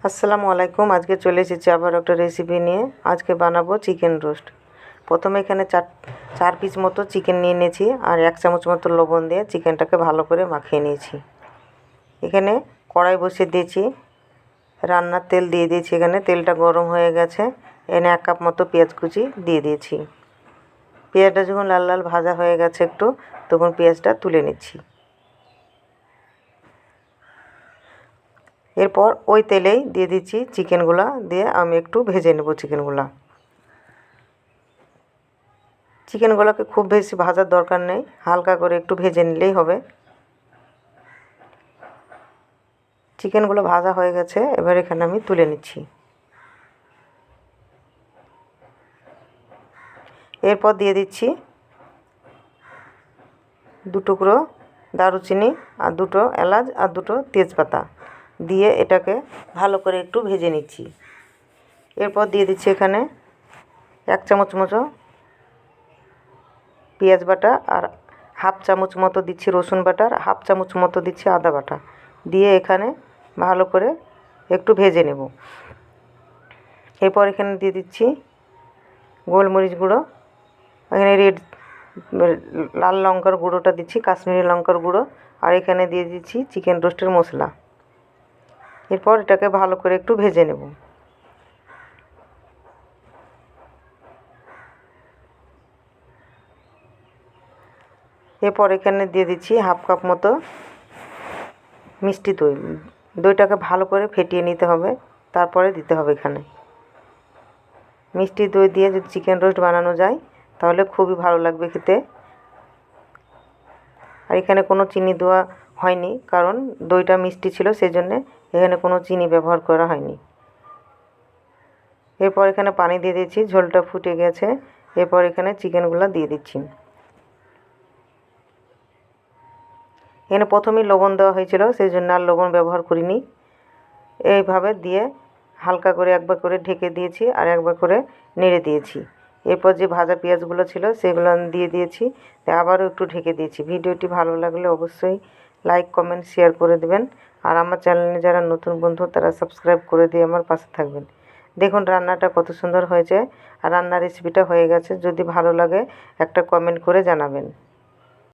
আসসালামু আলাইকুম। আজকে চলে এসেছি আবার একটা রেসিপি নিয়ে। আজকে বানাবো চিকেন রোস্ট। প্রথমে এখানে চার পিস মতো চিকেন নিয়ে নিয়েছি আর 1 চামচ মতো লবণ দিয়ে চিকেনটাকে ভালো করে মাখিয়ে নিয়েছি। এখানে কড়াই বসিয়ে দিয়েছি, রান্নার তেল দিয়ে দিয়েছি। এখানে তেলটা গরম হয়ে গেছে। এখানে 1 কাপ মতো পেঁয়াজ কুচি দিয়ে দিয়েছি। পেঁয়াজটা যখন লাল লাল ভাজা হয়ে গেছে একটু, তখন পেঁয়াজটা তুলে নিচ্ছি। এরপর ওই তেলেই দিয়ে দিচ্ছি চিকেনগুলো, দিয়ে আমি একটু ভেজে নেব চিকেনগুলোকে খুব বেশি ভাজার দরকার নেই, হালকা করে একটু ভেজে নিলেই হবে। চিকেনগুলো ভাজা হয়ে গেছে, এবার এখানে আমি তুলে নিচ্ছি। এরপর দিয়ে দিচ্ছি 2 টুকরো দারুচিনি আর 2টো এলাচ আর 2টো তেজপাতা দিয়ে এটাকে ভালো করে একটু ভেজে নিচ্ছি। এরপর দিয়ে দিচ্ছি এখানে 1 চামচ মতো পেঁয়াজ বাটা আর 1/2 চামচ মতো দিচ্ছি রসুন বাটা আর 1/2 চামচ মতো দিচ্ছি আদা বাটা দিয়ে এখানে ভালো করে একটু ভেজে নেব। এরপর এখানে দিয়ে দিচ্ছি গোলমরিচ গুঁড়ো, এখানে লাল লঙ্কার গুঁড়োটা দিচ্ছি, কাশ্মীরি লঙ্কার গুঁড়ো, আর এখানে দিয়ে দিচ্ছি চিকেন রোস্টের মশলা। এরপর এটাকে ভালো করে একটু ভেজে নেব। এরপর এখানে দিয়ে দিচ্ছি 1/2 কাপ মতো মিষ্টি দই। দইটাকে ভালো করে ফেটিয়ে নিতে হবে, তারপরে দিতে হবে এখানে। মিষ্টি দই দিয়ে যদি চিকেন রোস্ট বানানো যায় তাহলে খুবই ভালো লাগবে খেতে। আর এখানে কোনো চিনি দেওয়া হয়নি, কারণ দইটা মিষ্টি ছিল, সেই জন্যে এখানে কোনো চিনি ব্যবহার করা হয়নি। এরপর এখানে পানি দিয়ে দিচ্ছি, ঝোলটা ফুটে গেছে। এরপর এখানে চিকেনগুলো দিয়ে দিচ্ছি। এখানে প্রথমেই লবণ দেওয়া হয়েছিল, সেই জন্য আর লবণ ব্যবহার করিনি। এইভাবে দিয়ে হালকা করে একবার করে ঢেকে দিয়েছি আর একবার করে নেড়ে দিয়েছি। এরপর যে ভাজা পেঁয়াজগুলো ছিল সেগুলো দিয়ে দিয়েছি, আবারও একটু ঢেকে দিয়েছি। ভিডিওটি ভালো লাগলে অবশ্যই লাইক কমেন্ট শেয়ার করে দেবেন, আর আমার চ্যানেলে যারা নতুন বন্ধু তারা সাবস্ক্রাইব করে দিয়ে আমার পাশে থাকবেন। দেখুন রান্নাটা কত সুন্দর হয়েছে, আর রান্নার রেসিপিটা হয়ে গেছে। যদি ভালো লাগে একটা কমেন্ট করে জানাবেন।